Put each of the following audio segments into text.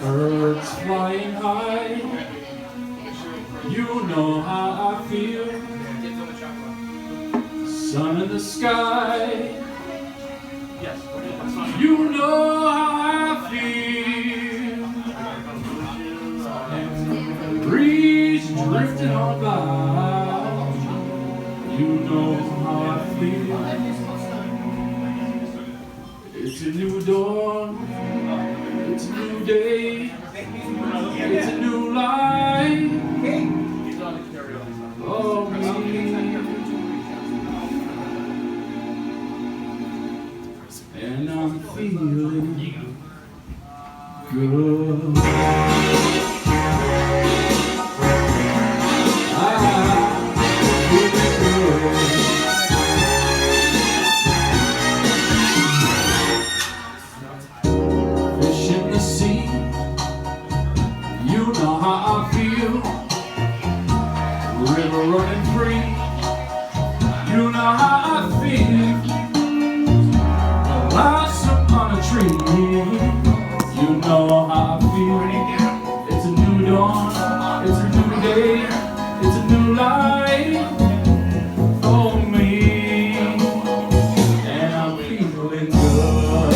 Birds flying high, you know how I feel. Sun in the sky, you know how I feel. And the breeze drifting on by, you know how I feel. It's a new dawn, it's a new day, it's a new life. Oh, me. And I'm feeling good. Fish in the sea, you know how I feel. River running free, you know how I feel. Blossom on a tree, you know how I feel. It's a new dawn, it's a new day, it's a new life for me. And I'm feeling good.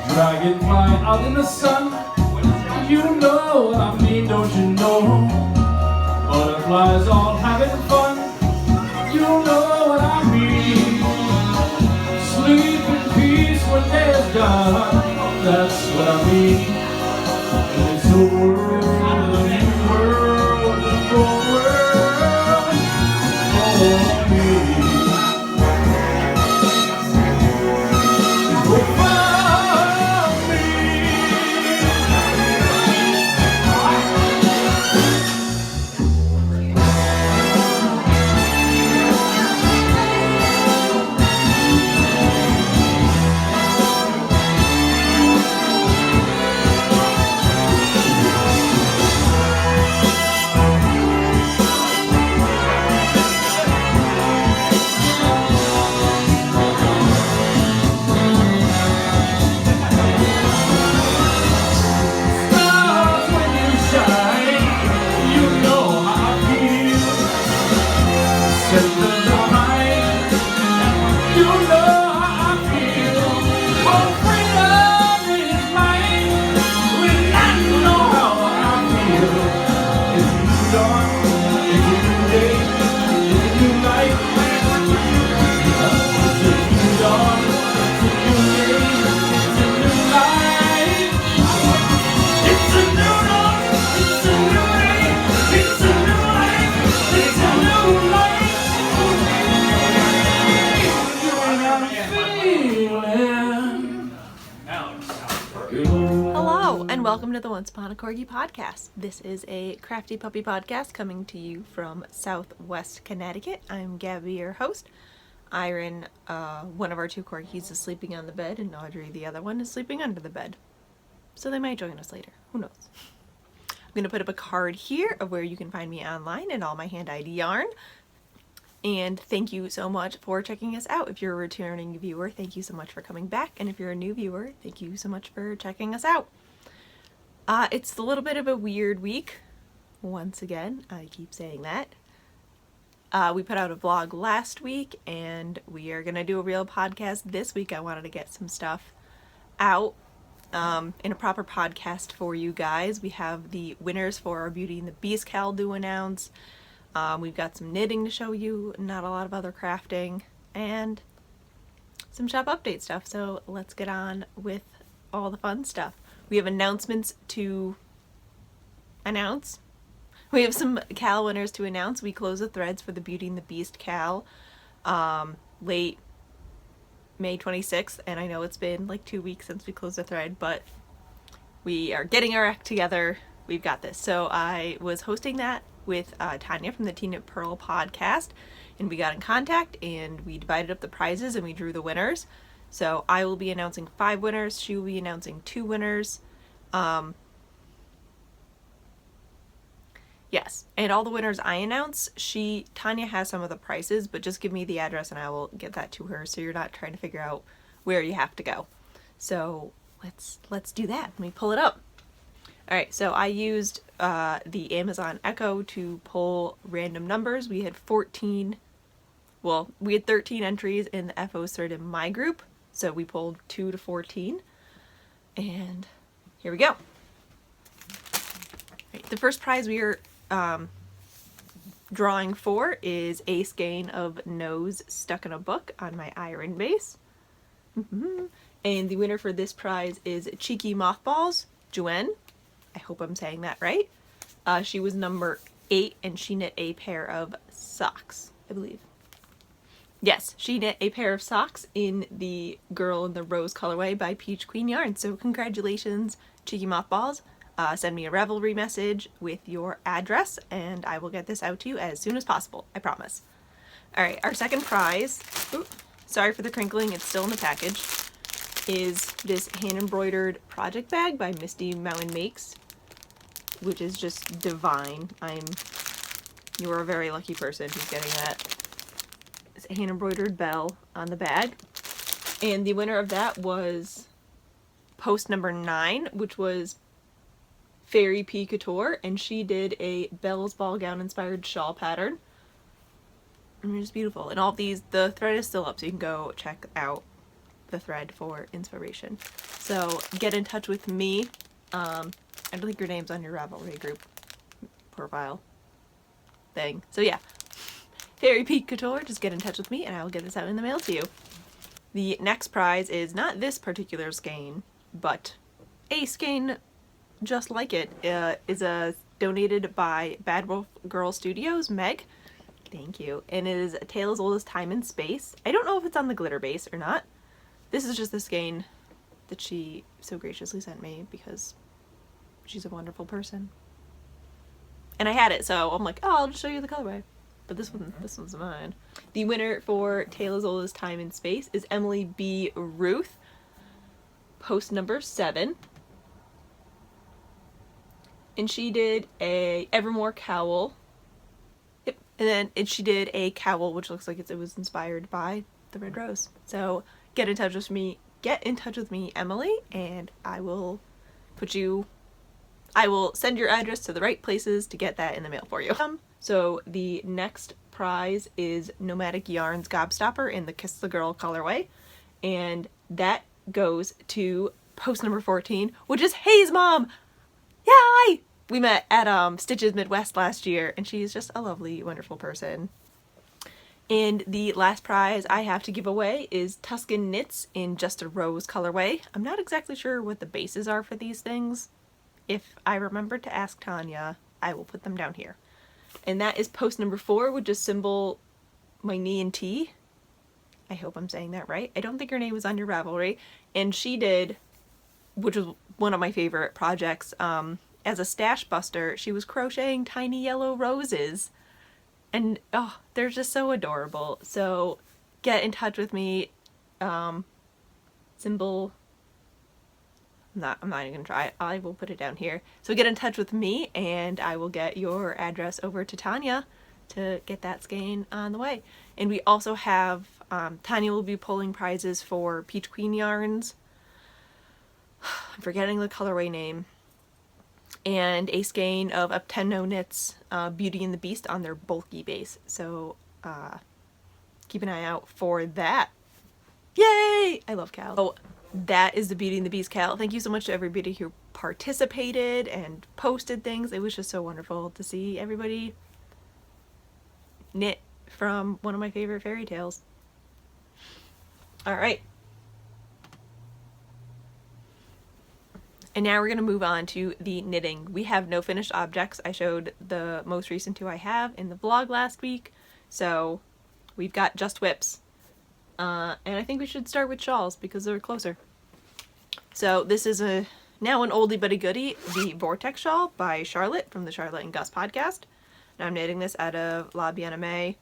Dragonfly out in the sun, you know what I mean, don't you know? Butterflies all having fun, you know what I mean. Sleep in peace when they're done, that's what I mean. It's a world, a new world, a full world for me. Hello, and welcome to the Once Upon a Corgi podcast. This is a crafty puppy podcast coming to you from Southwest Connecticut. I'm Gabby, your host. Iron, one of our two corgis, is sleeping on the bed, and Audrey, the other one, is sleeping under the bed. So they might join us later. Who knows? I'm going to put up a card here of where you can find me online and all my hand-dyed yarn. And thank you so much for checking us out. If you're a returning viewer, thank you so much for coming back. And if you're a new viewer, thank you so much for checking us out. It's a little bit of a weird week. Once again, I keep saying that. We put out a vlog last week, and we are going to do a real podcast this week. I wanted to get some stuff out in a proper podcast for you guys. We have the winners for our Beauty and the Beast cal to announce. We've got some knitting to show you, not a lot of other crafting, and some shop update stuff. So let's get on with all the fun stuff. We have announcements to announce. We have some cal winners to announce. We closed the threads for the Beauty and the Beast cal late May 26th, and I know it's been like 2 weeks since we closed the thread, but we are getting our act together. We've got this. So I was hosting that with Tanya from the Teen Knit Pearl podcast, and we got in contact and we divided up the prizes and we drew the winners. So I will be announcing 5 winners. She will be announcing 2 winners. Yes, and all the winners I announce, Tanya has some of the prices, but just give me the address and I will get that to her, so you're not trying to figure out where you have to go. So let's do that. Let me pull it up. All right, so I used the Amazon Echo to pull random numbers. We had 13 entries in the FO thread in my group, so we pulled 2 to 14, and here we go. All right, the first prize we are drawing for is a skein of Nose Stuck in a Book on my iron base. And the winner for this prize is Cheeky Mothballs, Joanne. I hope I'm saying that right. She was number 8 and she knit a pair of socks, I believe. Yes, she knit a pair of socks in the Girl in the Rose colorway by Peach Queen Yarn. So congratulations, Cheeky Mothballs. Send me a Ravelry message with your address and I will get this out to you as soon as possible, I promise. Alright, our second prize, sorry for the crinkling, it's still in the package, is this hand-embroidered project bag by Misty Mountain Makes, which is just divine. You're a very lucky person who's getting that. It's a hand-embroidered bell on the bag. And the winner of that was post number 9, which was Fairy P. Couture, and she did a Belle's Ball Gown inspired shawl pattern. I mean, it's beautiful. And all of these, the thread is still up, so you can go check out the thread for inspiration. So get in touch with me. I don't think your name's on your Ravelry group profile thing. So yeah, Fairy P. Couture, just get in touch with me and I will get this out in the mail to you. The next prize is not this particular skein, but a skein just like it. Is donated by Bad Wolf Girl Studios, Meg. Thank you. And it is A Tale as Old as Time and Space. I don't know if it's on the glitter base or not. This is just the skein that she so graciously sent me because she's a wonderful person. And I had it, so I'm like, oh, I'll just show you the colorway. But this one's mine. The winner for Tale as Old as Time and Space is Emily B. Ruth, post number 7. And she did a Evermore cowl. Yep. And she did a cowl which looks like it was inspired by the red rose. So get in touch with me, Emily, and I will send your address to the right places to get that in the mail for you. So the next prize is Nomadic Yarns Gobstopper in the Kiss the Girl colorway, and that goes to post number 14, which is Hayes' mom. Yay! We met at Stitches Midwest last year, and she's just a lovely, wonderful person. And the last prize I have to give away is Tuscan Knits in Just a Rose colorway. I'm not exactly sure what the bases are for these things. If I remember to ask Tanya, I will put them down here. And that is post number 4, which is symbol my knee and T. I hope I'm saying that right. I don't think her name was on your Ravelry. And she did, which was one of my favorite projects, as a stash buster, she was crocheting tiny yellow roses. And oh, they're just so adorable. So get in touch with me. Symbol, I'm not even gonna try. I will put it down here. So get in touch with me and I will get your address over to Tanya to get that skein on the way. And we also have, Tanya will be pulling prizes for Peach Queen Yarns. I'm forgetting the colorway name. And a skein of Uptenno Knits Beauty and the Beast on their bulky base. So keep an eye out for that. Yay! I love Cal. Oh, that is the Beauty and the Beast Cal. Thank you so much to everybody who participated and posted things. It was just so wonderful to see everybody knit from one of my favorite fairy tales. Alright. And now we're going to move on to the knitting. We have no finished objects. I showed the most recent 2 I have in the vlog last week. So we've got just whips. And I think we should start with shawls because they're closer. So this is now an oldie but a goodie, the Vortex shawl by Charlotte from the Charlotte and Gus podcast. And I'm knitting this out of La Bien-Aimée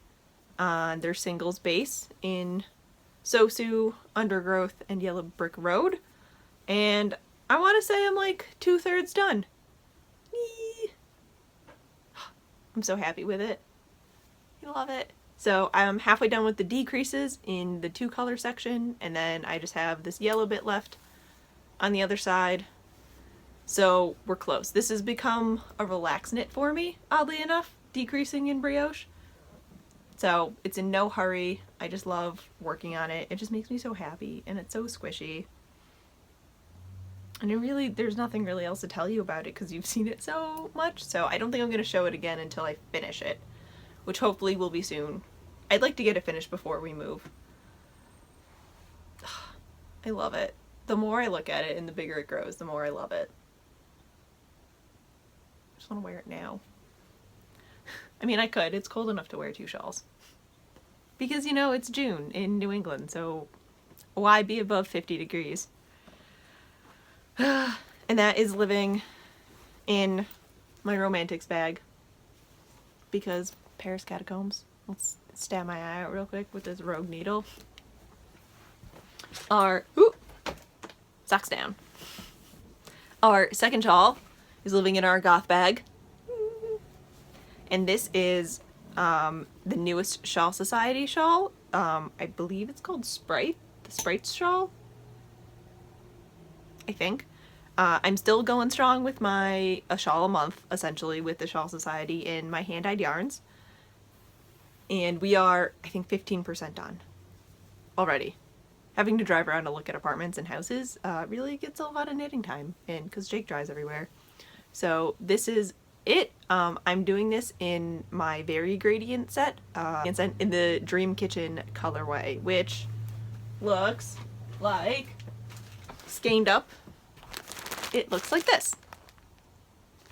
on their singles base in Sosu, Undergrowth, and Yellow Brick Road. And I want to say I'm like 2/3 done. Eee. I'm so happy with it. I love it. So I'm halfway done with the decreases in the 2-color section, and then I just have this yellow bit left on the other side. So we're close. This has become a relaxed knit for me, oddly enough, decreasing in brioche. So it's in no hurry. I just love working on it. It just makes me so happy, and it's so squishy. And there's nothing really else to tell you about it because you've seen it so much. So I don't think I'm going to show it again until I finish it, which hopefully will be soon. I'd like to get it finished before we move. I love it. The more I look at it and the bigger it grows, the more I love it. I just want to wear it now. I mean, I could. It's cold enough to wear 2 shawls. Because, you know, it's June in New England, so why be above 50 degrees? And that is living in my romantics bag. Because Paris catacombs. Let's stab my eye out real quick with this rogue needle. Socks down. Our second shawl is living in our goth bag. And this is the newest Shawl Society shawl. I believe it's called Sprite. The Sprite's shawl. I think. I'm still going strong with a shawl a month, essentially, with the Shawl Society in my hand-dyed yarns. And we are, I think, 15% done already. Having to drive around to look at apartments and houses really gets a lot of knitting time in because Jake drives everywhere. So this is it. I'm doing this in my Very Gradient set in the Dream Kitchen colorway, which looks like skeined up. It looks like this.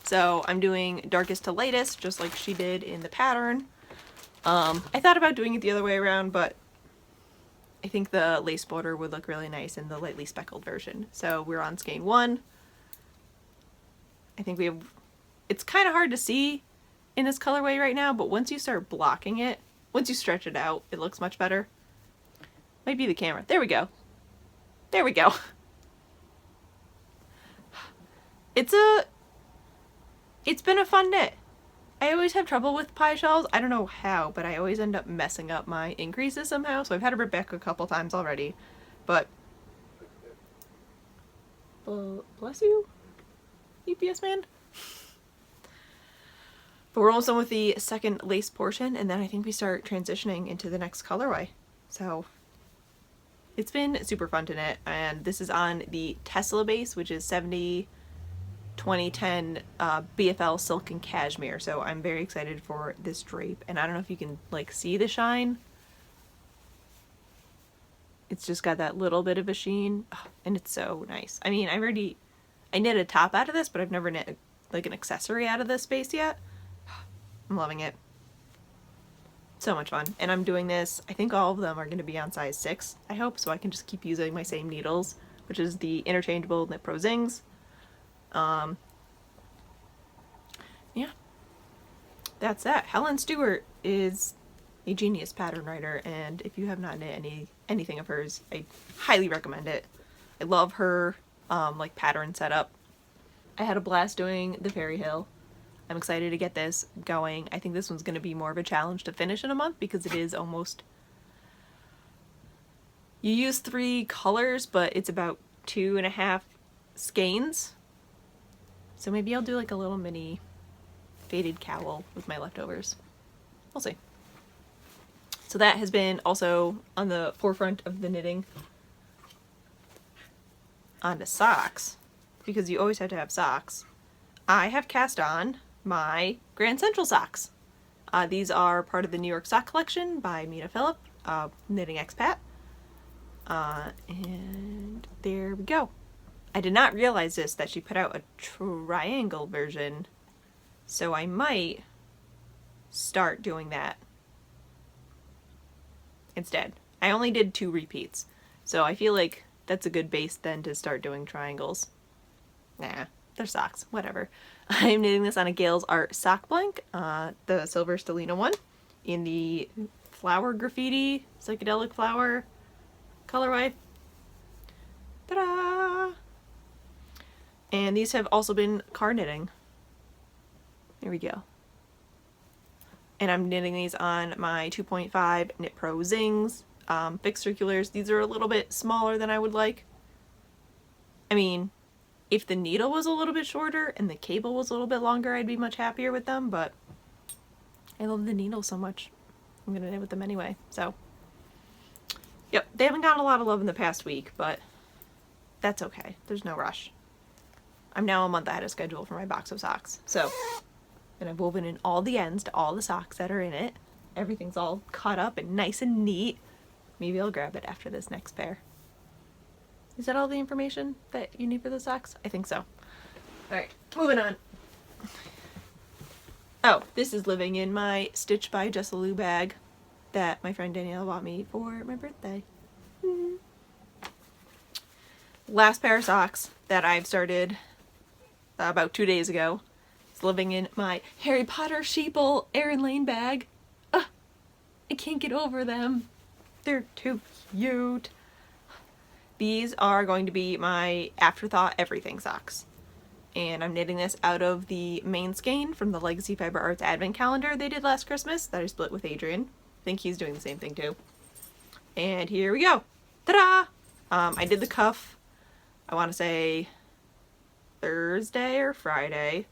So I'm doing darkest to lightest, just like she did in the pattern. I thought about doing it the other way around, but I think the lace border would look really nice in the lightly speckled version. So we're on skein 1. I think it's kind of hard to see in this colorway right now, but once you start blocking it, once you stretch it out, it looks much better. Might be the camera. There we go. There we go. It's been a fun knit. I always have trouble with pie shawls. I don't know how, but I always end up messing up my increases somehow. So I've had to rip back a couple times already. But bless you, UPS man. But we're almost done with the second lace portion, and then I think we start transitioning into the next colorway. So it's been super fun to knit, and this is on the Tesla base, which is 70 2010 BFL silk and cashmere. So I'm very excited for this drape, and I don't know if you can like see the shine. It's just got that little bit of a sheen, and it's so nice. I mean, I knit a top out of this, but I've never knit like an accessory out of this base yet. I'm loving it. So much fun. And I'm doing this, I think all of them are going to be on size 6, I hope, so I can just keep using my same needles, which is the interchangeable Knit Pro Zings. Yeah, that's that. Helen Stewart is a genius pattern writer, and if you have not knit anything of hers, I highly recommend it. I love her like pattern setup. I had a blast doing the Fairy Hill. I'm excited to get this going. I think this one's going to be more of a challenge to finish in a month because it is almost, you use 3 colors, but it's about 2.5 skeins. So maybe I'll do like a little mini faded cowl with my leftovers. We'll see. So that has been also on the forefront of the knitting. On to socks, because you always have to have socks. I have cast on my Grand Central socks. These are part of the New York Sock Collection by Mina Phillip, knitting expat. And there we go. I did not realize that she put out a triangle version, so I might start doing that instead. I only did 2 repeats, so I feel like that's a good base then to start doing triangles. Nah, they're socks, whatever. I'm knitting this on a Gales Art sock blank, the Silver Stellina one, in the flower graffiti, psychedelic flower colorway. Ta-da! And these have also been car knitting. There we go. And I'm knitting these on my 2.5 Knit Pro Zings, fixed circulars. These are a little bit smaller than I would like. I mean, if the needle was a little bit shorter and the cable was a little bit longer, I'd be much happier with them, but I love the needle so much. I'm gonna knit with them anyway, so. Yep, they haven't gotten a lot of love in the past week, but that's okay. There's no rush. I'm now a month ahead of schedule for my box of socks, so. And I've woven in all the ends to all the socks that are in it. Everything's all cut up and nice and neat. Maybe I'll grab it after this next pair. Is that all the information that you need for the socks? I think so. Alright, moving on. Oh, this is living in my Stitch by Jessalou bag that my friend Danielle bought me for my birthday. Last pair of socks that I've started about 2 days ago. It's living in my Harry Potter sheeple Erin Lane bag. I can't get over them. They're too cute. These are going to be my Afterthought Everything socks. And I'm knitting this out of the main skein from the Legacy Fiber Arts Advent Calendar they did last Christmas that I split with Adrian. I think he's doing the same thing too. And here we go. Ta-da! I did the cuff, I want to say Thursday or Friday.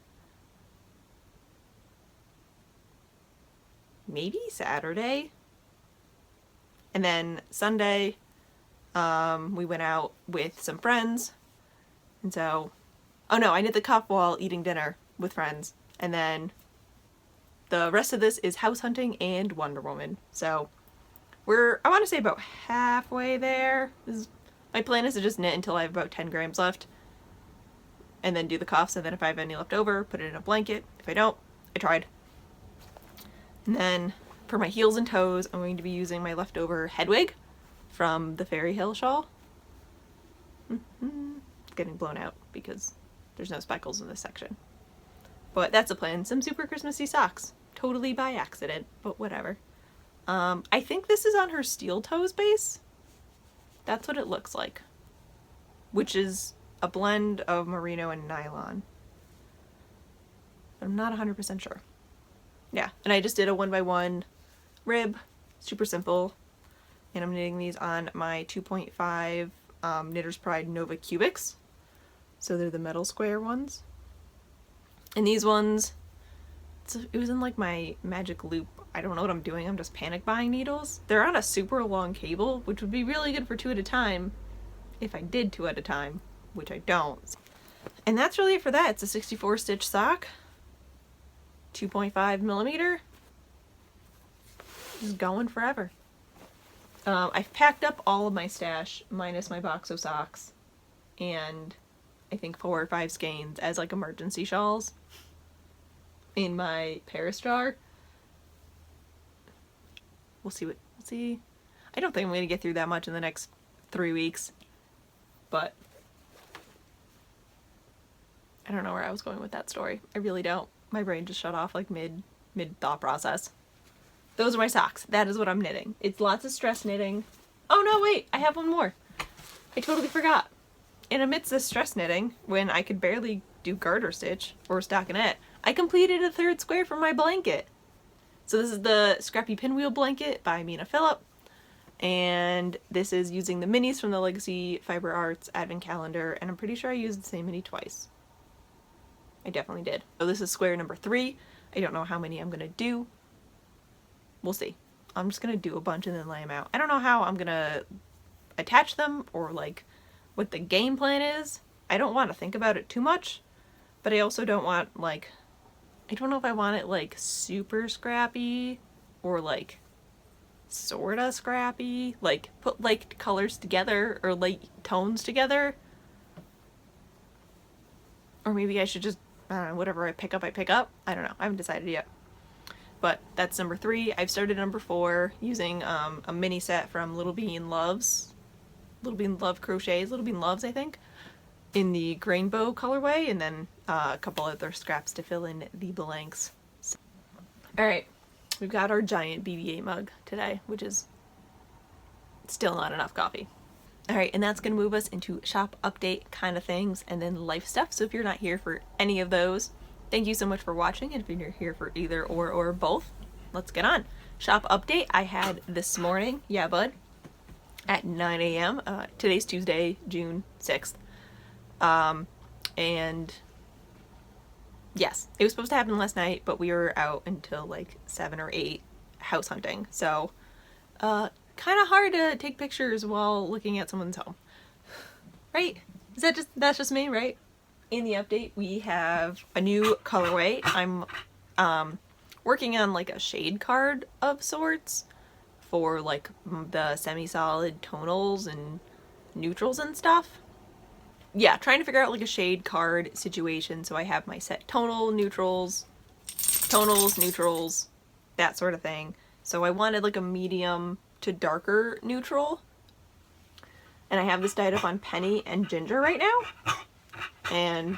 Maybe Saturday. And then Sunday, we went out with some friends. And so, oh no, I knit the cuff while eating dinner with friends. And then the rest of this is house hunting and Wonder Woman. So we're, I want to say about halfway there. My plan is to just knit until I have about 10 grams left. And then do the cuffs, and then if I have any left over, put it in a blanket. If I don't, I tried. And then for my heels and toes, I'm going to be using my leftover head wig from the Fairy Hill shawl. It's getting blown out because there's no speckles in this section. But that's the plan. Some super Christmassy socks. Totally by accident, but whatever. I think this is on her steel toes base. That's what it looks like. Which is a blend of merino and nylon. But I'm not 100% sure. Yeah, and I just did a 1x1 rib, super simple, and I'm knitting these on my 2.5 Knitter's Pride Nova Cubics, so they're the metal square ones. And these ones, it was in like my magic loop. I don't know what I'm doing, I'm just panic buying needles. They're on a super long cable, which would be really good for 2 at a time, if I did 2 at a time, which I don't. And that's really it for that. It's a 64 stitch sock. 2.5 millimeter. Just going forever. I've packed up all of my stash minus my box of socks and I think 4 or 5 skeins as like emergency shawls in my Paris jar. We'll see. I don't think I'm gonna get through that much in the next 3 weeks, but I don't know where I was going with that story. I really don't. My brain just shut off like mid thought process. Those are my socks. That is what I'm knitting. It's lots of stress knitting. Oh no, wait, I have one more. I totally forgot. And amidst this stress knitting, when I could barely do garter stitch or stockinette, I completed a 3rd square for my blanket. So this is the Scrappy Pinwheel blanket by Mina Phillip. And this is using the minis from the Legacy Fiber Arts Advent Calendar, and I'm pretty sure I used the same mini twice. I definitely did. So this is square number 3. I don't know how many I'm gonna do. We'll see. I'm just gonna do a bunch and then lay them out. I don't know how I'm gonna attach them or like what the game plan is. I don't want to think about it too much, but I also don't want like, I don't know if I want it like super scrappy or like sorta scrappy, like put like colors together or like tones together. Or maybe I should just, I don't know, whatever I pick up, I pick up. I don't know. I haven't decided yet. But that's number 3. I've started number 4 using a mini set from Little Bean Loves. Little Bean Love Crochets. Little Bean Loves, I think. In the Grainbow colorway. And then a couple other scraps to fill in the blanks. So. Alright, we've got our giant BB-8 mug today, which is still not enough coffee. Alright, and that's going to move us into shop update kind of things and then life stuff. So if you're not here for any of those, thank you so much for watching. And if you're here for either or both, let's get on. Shop update I had this morning, yeah bud, at 9 a.m. Today's Tuesday, June 6th. And yes, it was supposed to happen last night, but we were out until like 7 or 8 house hunting. So, kind of hard to take pictures while looking at someone's home, right? That's just me, right? In the update, we have a new colorway. I'm working on like a shade card of sorts for like the semi-solid tonals and neutrals and stuff. Yeah, trying to figure out like a shade card situation. So I have my set tonals, neutrals, that sort of thing. So I wanted like a medium to darker neutral. And I have this dyed up on Penny and Ginger right now. And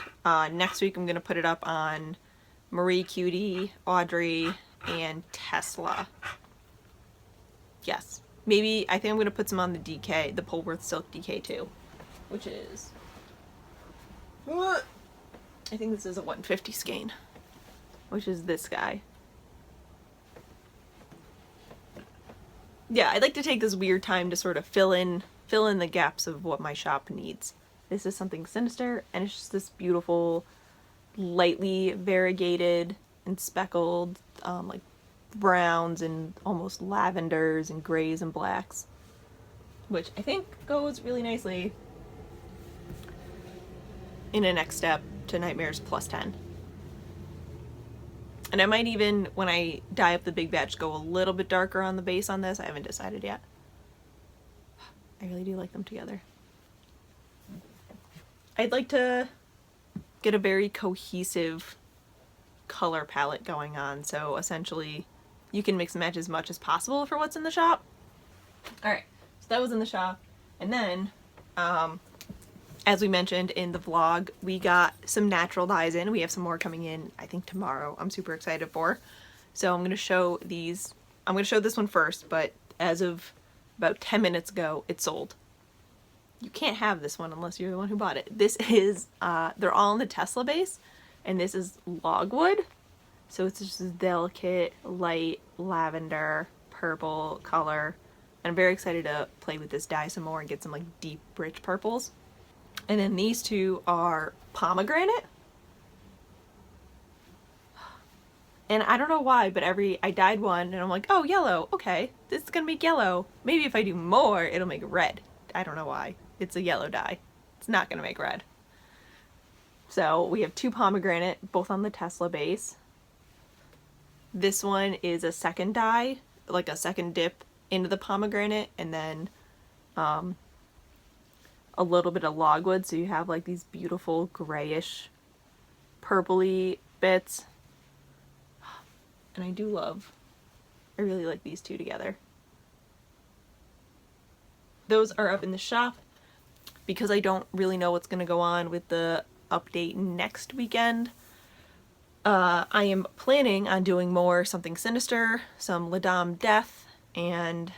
next week I'm going to put it up on Marie Cutie, Audrey, and Tesla. Yes. Maybe, I think I'm going to put some on the DK, the Polworth Silk DK too. Which is... I think this is a 150 skein. Which is this guy. Yeah, I'd like to take this weird time to sort of fill in the gaps of what my shop needs. This is something sinister, and it's just this beautiful, lightly variegated and speckled, like browns and almost lavenders and grays and blacks, which I think goes really nicely in a next step to Nightmares plus 10. And I might even, when I dye up the big batch, go a little bit darker on the base on this. I haven't decided yet. I really do like them together. I'd like to get a very cohesive color palette going on. So essentially, you can mix and match as much as possible for what's in the shop. Alright, so that was in the shop. And then, as we mentioned in the vlog, we got some natural dyes in. We have some more coming in, I think tomorrow. I'm super excited for. So I'm going to show these. I'm going to show this one first, but as of about 10 minutes ago, it sold. You can't have this one unless you're the one who bought it. This is, they're all in the Tesla base, and this is logwood. So it's just this delicate, light, lavender, purple color. And I'm very excited to play with this dye some more and get some like deep, rich purples. And then these two are pomegranate. And I don't know why, but I dyed one and I'm like, oh, yellow. Okay, this is gonna make yellow. Maybe if I do more, it'll make red. I don't know why. It's a yellow dye. It's not gonna make red. So we have two pomegranate, both on the Tesla base. This one is a second dye, like a second dip into the pomegranate, and then a little bit of logwood, so you have like these beautiful grayish purpley bits. And I really like these two together. Those are up in the shop because I don't really know what's going to go on with the update next weekend. I am planning on doing more Something Sinister, some La Dame Death, and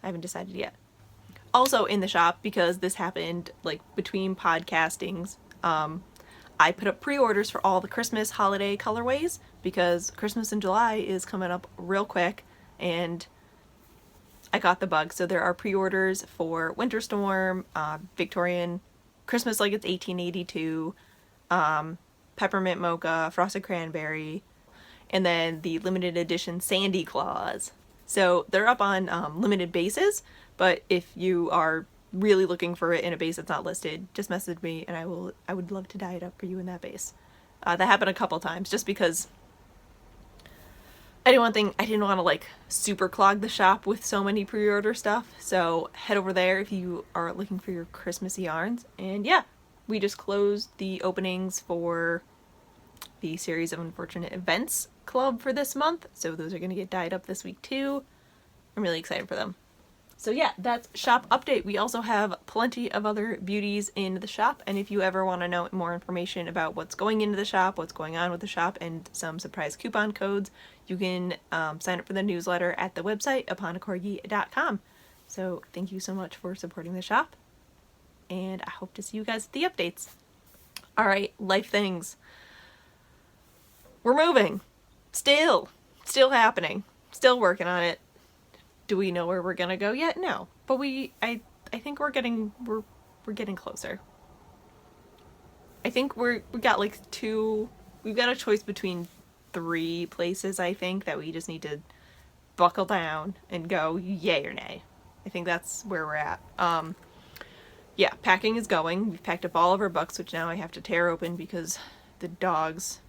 I haven't decided yet. Also in the shop, because this happened like between podcastings, I put up pre-orders for all the Christmas holiday colorways because Christmas in July is coming up real quick and I got the bug. So there are pre-orders for Winter Storm, Victorian Christmas like it's 1882, Peppermint Mocha, Frosted Cranberry, and then the limited edition Sandy Claus. So they're up on limited bases, but if you are really looking for it in a base that's not listed, just message me and I would love to dye it up for you in that base. That happened a couple times just because I didn't want to like super clog the shop with so many pre-order stuff. So head over there if you are looking for your Christmassy yarns. And yeah, we just closed the openings for the Series of Unfortunate Events club for this month. So those are going to get dyed up this week too. I'm really excited for them. So yeah, that's shop update. We also have plenty of other beauties in the shop, and if you ever want to know more information about what's going into the shop, what's going on with the shop, and some surprise coupon codes, you can sign up for the newsletter at the website uponacorgi.com. So thank you so much for supporting the shop, and I hope to see you guys at the updates. All right, life things. We're moving. Still happening. Still working on it. Do we know where we're gonna go yet? No, but I think we're getting closer. I think we got like we've got a choice between 3 places, I think, that we just need to buckle down and go yay or nay. I think that's where we're at. Yeah, packing is going. We've packed up all of our books, which now I have to tear open because the dog's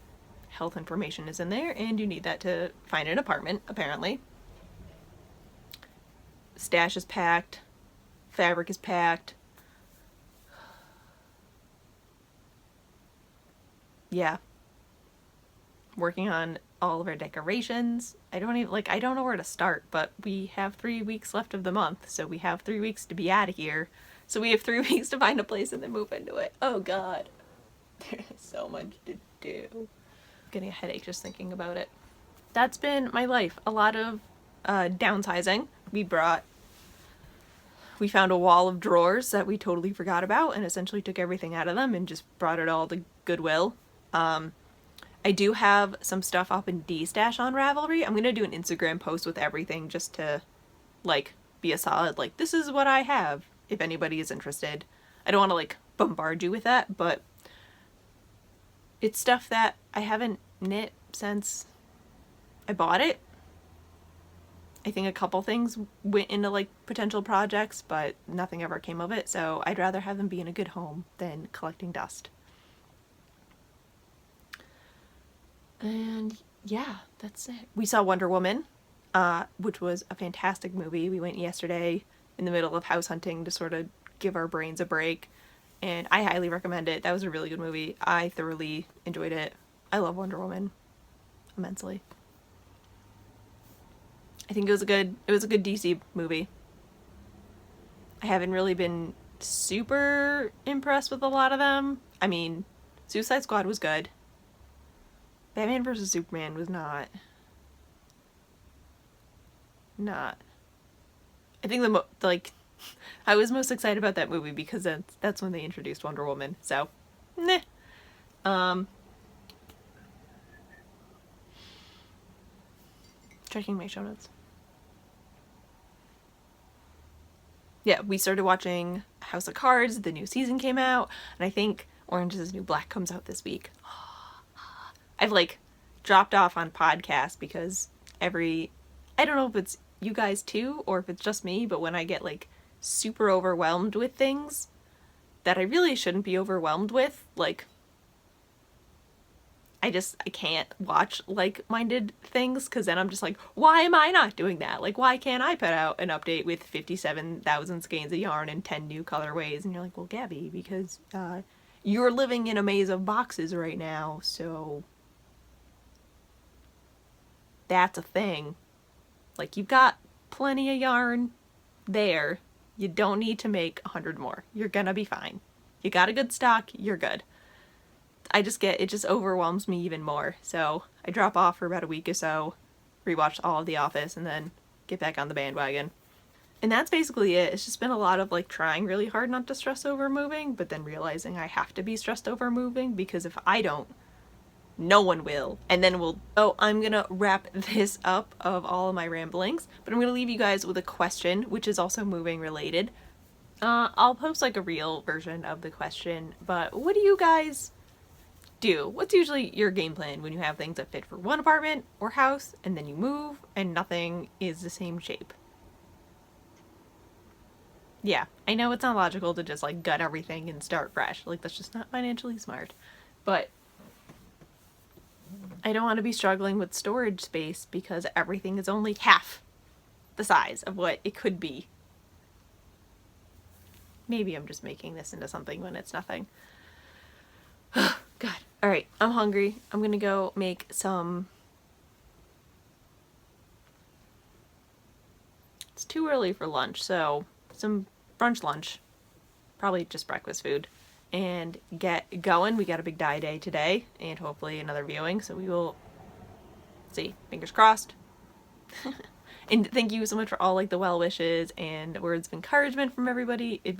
health information is in there, and you need that to find an apartment, apparently. Stash is packed. Fabric is packed. Yeah. Working on all of our decorations. I don't know where to start, but we have 3 weeks left of the month, so we have 3 weeks to be out of here. So we have 3 weeks to find a place and then move into it. Oh god. There's so much to do. I'm getting a headache just thinking about it. That's been my life. A lot of downsizing. We found a wall of drawers that we totally forgot about and essentially took everything out of them and just brought it all to Goodwill. I do have some stuff up in D-Stash on Ravelry. I'm gonna do an Instagram post with everything just to, like, be a solid, like, this is what I have, if anybody is interested. I don't want to, like, bombard you with that, but it's stuff that I haven't knit since I bought it. I think a couple things went into like potential projects, but nothing ever came of it, so I'd rather have them be in a good home than collecting dust. And yeah, that's it. We saw Wonder Woman, which was a fantastic movie. We went yesterday in the middle of house hunting to sort of give our brains a break, and I highly recommend it. That was a really good movie. I thoroughly enjoyed it. I love Wonder Woman immensely. I think it was a good DC movie. I haven't really been super impressed with a lot of them. I mean, Suicide Squad was good. Batman vs. Superman was not. I think I was most excited about that movie because that's when they introduced Wonder Woman. So, meh. Checking my show notes. Yeah, we started watching House of Cards. The new season came out, and I think Orange is the New Black comes out this week. I've like dropped off on podcasts because I don't know if it's you guys too or if it's just me, but when I get like super overwhelmed with things that I really shouldn't be overwhelmed with, like I can't watch like-minded things because then I'm just like, why am I not doing that? Like, why can't I put out an update with 57,000 skeins of yarn and 10 new colorways? And you're like, well, Gabby, because you're living in a maze of boxes right now, so that's a thing. Like, you've got plenty of yarn there. You don't need to make 100 more. You're gonna be fine. You got a good stock, you're good. It just overwhelms me even more. So I drop off for about a week or so, rewatch all of The Office, and then get back on the bandwagon. And that's basically it. It's just been a lot of like trying really hard not to stress over moving, but then realizing I have to be stressed over moving because if I don't, no one will. And then I'm gonna wrap this up of all of my ramblings, but I'm gonna leave you guys with a question, which is also moving related. I'll post like a real version of the question, but what do you guys do? What's usually your game plan when you have things that fit for one apartment or house and then you move and nothing is the same shape? Yeah, I know it's not logical to just like gut everything and start fresh. Like that's just not financially smart. But I don't want to be struggling with storage space because everything is only half the size of what it could be. Maybe I'm just making this into something when it's nothing. God. Alright, I'm hungry. I'm gonna go make some... It's too early for lunch, so some brunch lunch, probably just breakfast food, and get going. We got a big dye day today, and hopefully another viewing, so we will see. Fingers crossed. And thank you so much for all like the well wishes and words of encouragement from everybody. It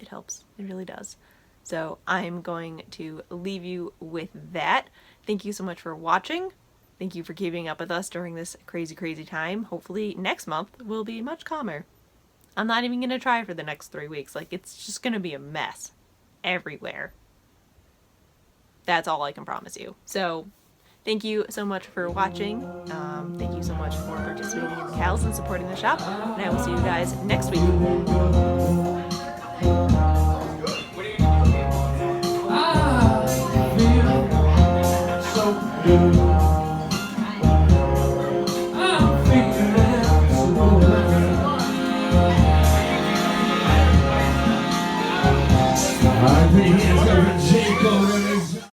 helps. It really does. So I'm going to leave you with that. Thank you so much for watching. Thank you for keeping up with us during this crazy, crazy time. Hopefully next month will be much calmer. I'm not even going to try for the next 3 weeks. Like, it's just going to be a mess everywhere. That's all I can promise you. So thank you so much for watching. Thank you so much for participating in the cows and supporting the shop. And I will see you guys next week. I think it's a J. Cole.